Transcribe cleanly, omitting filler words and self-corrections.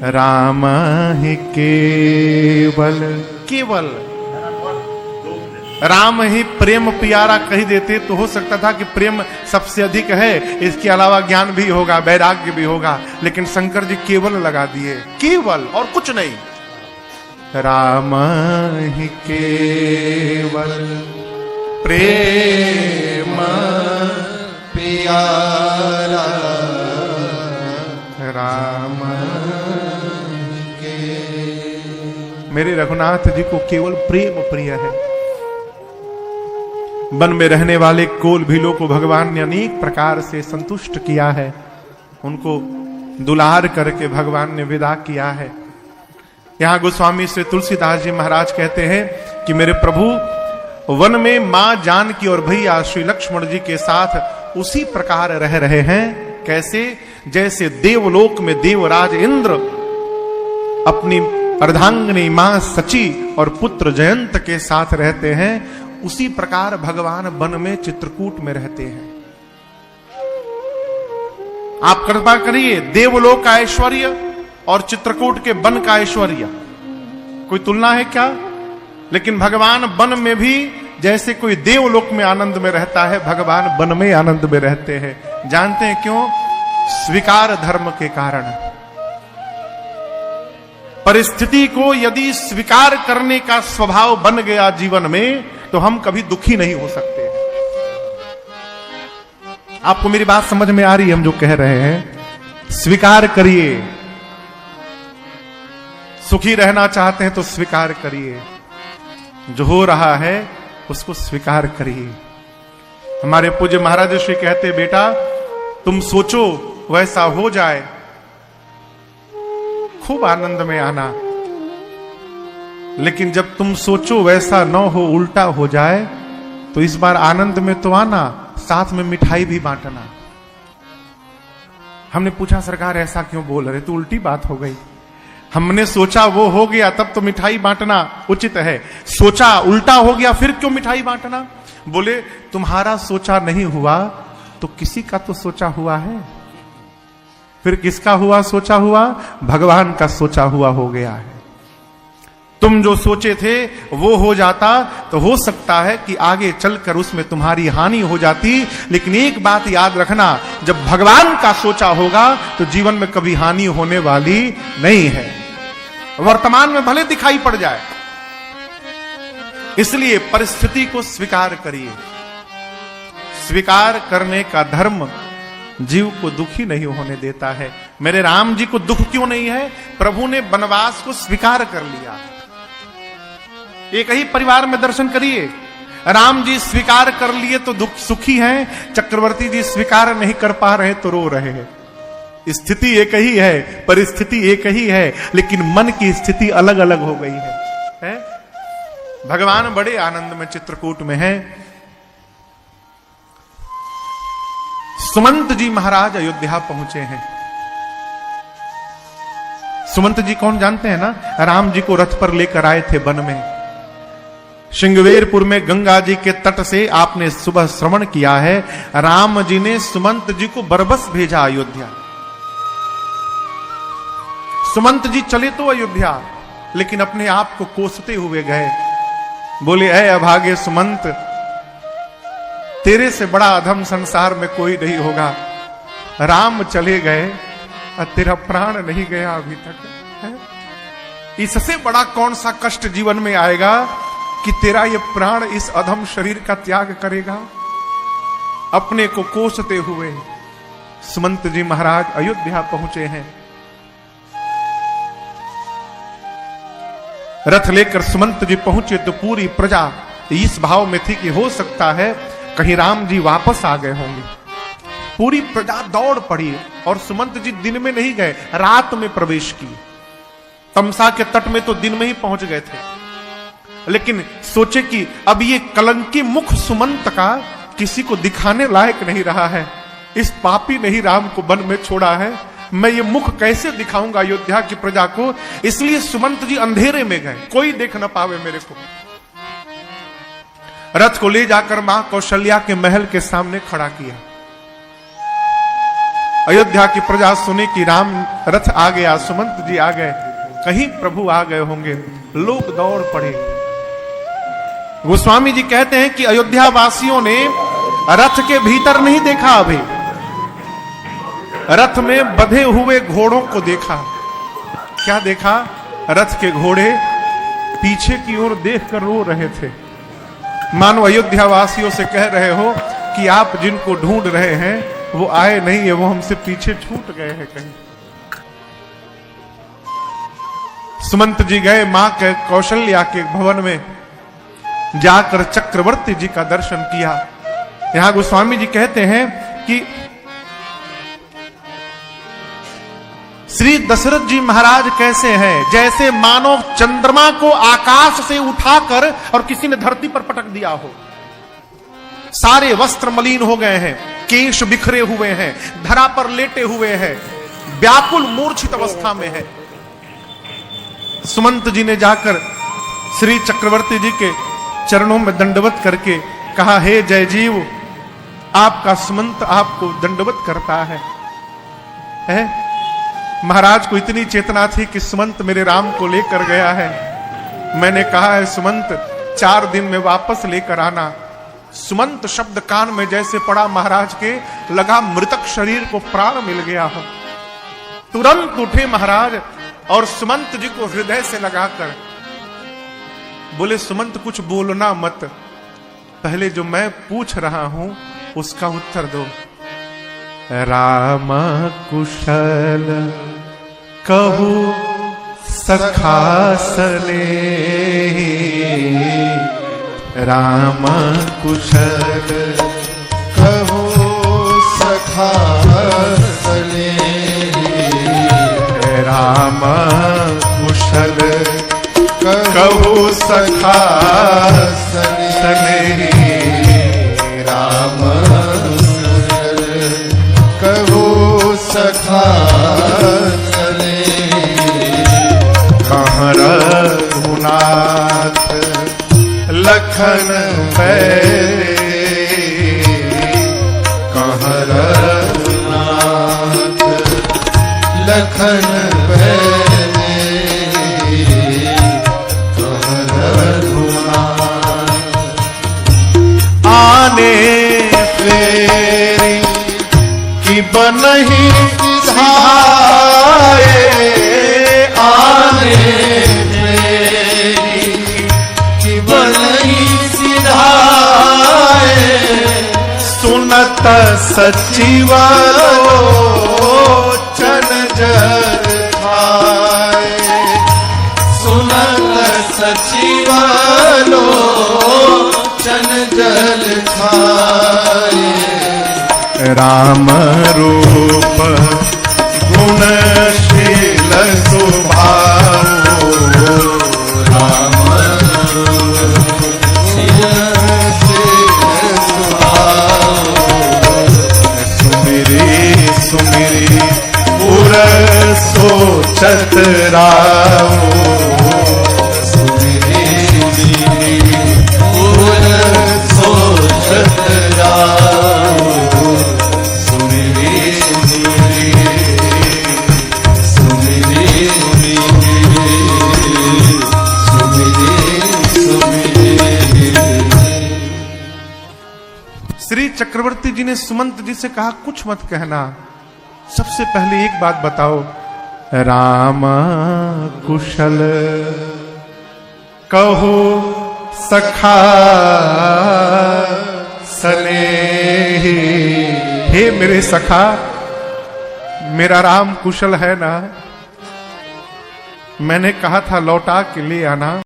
राम ही केवल केवल राम ही प्रेम प्यारा कह देते तो हो सकता था कि प्रेम सबसे अधिक है, इसके अलावा ज्ञान भी होगा, वैराग्य भी होगा, लेकिन शंकर जी केवल लगा दिए, केवल और कुछ नहीं। राम ही केवल प्रेम प्यारा राम के। मेरे रघुनाथ जी को केवल प्रेम प्रिय है। वन में रहने वाले कोल भीलों को भगवान ने अनेक प्रकार से संतुष्ट किया है, उनको दुलार करके भगवान ने विदा किया है। यहां गोस्वामी श्री तुलसीदास जी महाराज कहते हैं कि मेरे प्रभु वन में मां जानकी और भैया श्री लक्ष्मण जी के साथ उसी प्रकार रह रहे हैं, कैसे? जैसे देवलोक में देवराज इंद्र अपनी अर्धांगिनी मां सची और पुत्र जयंत के साथ रहते हैं, उसी प्रकार भगवान वन में चित्रकूट में रहते हैं। आप कृपा करिए, देवलोक का ऐश्वर्य और चित्रकूट के वन का ऐश्वर्य कोई तुलना है क्या? लेकिन भगवान वन में भी जैसे कोई देवलोक में आनंद में रहता है, भगवान वन में आनंद में रहते हैं। जानते हैं क्यों? स्वीकार धर्म के कारण। परिस्थिति को यदि स्वीकार करने का स्वभाव बन गया जीवन में, तो हम कभी दुखी नहीं हो सकते। आपको मेरी बात समझ में आ रही है? हम जो कह रहे हैं, स्वीकार करिए। सुखी रहना चाहते हैं तो स्वीकार करिए, जो हो रहा है उसको स्वीकार करिए। हमारे पूज्य महाराज श्री कहते, बेटा तुम सोचो वैसा हो जाए, खूब आनंद में आना, लेकिन जब तुम सोचो वैसा न हो, उल्टा हो जाए, तो इस बार आनंद में तो आना, साथ में मिठाई भी बांटना। हमने पूछा, सरकार ऐसा क्यों बोल रहे? तो उल्टी बात हो गई। हमने सोचा वो हो गया, तब तो मिठाई बांटना उचित है। सोचा उल्टा हो गया, फिर क्यों मिठाई बांटना? बोले तुम्हारा सोचा नहीं हुआ तो किसी का तो सोचा हुआ है। फिर किसका हुआ? सोचा हुआ भगवान का सोचा हुआ हो गया है। तुम जो सोचे थे वो हो जाता तो हो सकता है कि आगे चलकर उसमें तुम्हारी हानि हो जाती, लेकिन एक बात याद रखना, जब भगवान का सोचा होगा तो जीवन में कभी हानि होने वाली नहीं है। वर्तमान में भले दिखाई पड़ जाए, इसलिए परिस्थिति को स्वीकार करिए। स्वीकार करने का धर्म जीव को दुखी नहीं होने देता है। मेरे राम जी को दुख क्यों नहीं है? प्रभु ने वनवास को स्वीकार कर लिया। एक ही परिवार में दर्शन करिए, राम जी स्वीकार कर लिए तो दुख सुखी हैं, चक्रवर्ती जी स्वीकार नहीं कर पा रहे तो रो रहे हैं। स्थिति एक ही है, परिस्थिति एक ही है, लेकिन मन की स्थिति अलग अलग हो गई है? भगवान बड़े आनंद में चित्रकूट में है। सुमंत जी महाराज अयोध्या पहुंचे हैं। सुमंत जी कौन जानते हैं ना? राम जी को रथ पर लेकर आए थे वन में। श्रृंगवेरपुर में गंगा जी के तट से आपने सुबह श्रवण किया है, राम जी ने सुमंत जी को बरबस भेजा अयोध्या। सुमंत जी चले तो अयोध्या, लेकिन अपने आप को कोसते हुए गए। बोले, ऐ अभागे सुमंत, तेरे से बड़ा अधम संसार में कोई नहीं होगा। राम चले गए और तेरा प्राण नहीं गया अभी तक है? इससे बड़ा कौन सा कष्ट जीवन में आएगा कि तेरा ये प्राण इस अधम शरीर का त्याग करेगा? अपने को कोसते हुए सुमंत जी महाराज अयोध्या पहुंचे हैं। रथ लेकर सुमंत जी पहुंचे तो पूरी प्रजा इस भाव में थी कि हो सकता है कहीं राम जी वापस आ गए होंगे। पूरी प्रजा दौड़ पड़ी और सुमंत जी दिन में नहीं गए, रात में प्रवेश किए। तमसा के तट में तो दिन में ही पहुंच गए थे, लेकिन सोचे कि अब ये कलंकी मुख सुमंत का किसी को दिखाने लायक नहीं रहा है। इस पापी ने ही राम को वन में छोड़ा है, मैं ये मुख कैसे दिखाऊंगा अयोध्या की प्रजा को? इसलिए सुमंत जी अंधेरे में गए, कोई देख न पावे मेरे को। रथ को ले जाकर मां कौशल्या के महल के सामने खड़ा किया। अयोध्या की प्रजा सुने कि राम रथ आ गया, सुमंत जी आ गए, कहीं प्रभु आ गए होंगे, लोग दौड़ पड़े। गोस्वामी जी कहते हैं कि अयोध्या वासियों ने रथ के भीतर नहीं देखा, अभी रथ में बंधे हुए घोड़ों को देखा। क्या देखा? रथ के घोड़े पीछे की ओर देखकर रो रहे थे, मानो अयोध्या वासियों से कह रहे हो कि आप जिनको ढूंढ रहे हैं वो आए नहीं है, वो हमसे पीछे छूट गए हैं कहीं। सुमंत जी गए मां के कौशल्या के भवन में, जाकर चक्रवर्ती जी का दर्शन किया। यहां गोस्वामी जी कहते हैं कि श्री दशरथ जी महाराज कैसे हैं? जैसे मानो चंद्रमा को आकाश से उठाकर और किसी ने धरती पर पटक दिया हो। सारे वस्त्र मलिन हो गए हैं, केश बिखरे हुए हैं, धरा पर लेटे हुए हैं, व्याकुल मूर्छित अवस्था में है। सुमंत जी ने जाकर श्री चक्रवर्ती जी के चरणों में दंडवत करके कहा, हे जय जीव, आपका सुमंत आपको दंडवत करता है? महाराज को इतनी चेतना थी कि सुमंत मेरे राम को लेकर गया है। मैंने कहा है सुमंत 4 दिन में वापस लेकर आना। सुमंत शब्द कान में जैसे पड़ा महाराज के, लगा मृतक शरीर को प्राण मिल गया हो। तुरंत उठे महाराज और सुमंत जी को हृदय से लगाकर बोले, सुमंत कुछ बोलना मत, पहले जो मैं पूछ रहा हूं उसका उत्तर दो। राम कुशल कहू सखा सने, राम कुशल कहू सखा सने, राम कुशल कहू सखा सने, राम कहू सखा सने, कहाँ रघुनाथ लखन बैरे, कहाँ रघुनाथ लखन बैरे, कहाँ रघुनाथ आने फेरी की बनही सिधाए, आने फेरी की बनही सिधाए, सुनत सचिव चन जल खाए, सुनत सचिव चन जल खाए, राम रूप गुणशील स्वभाव, राम सुमिरी सुमिरी पुर सोचत राव, सुमिरी पुर सोचत राव, सुमिरी सुमिरी श्री चक्रवर्ती जी ने सुमंत जी से कहा, कुछ मत कहना, सबसे पहले एक बात बताओ, राम कुशल कहो सखा सने। हे मेरे सखा, मेरा राम कुशल है ना? मैंने कहा था लौटा के ले आना।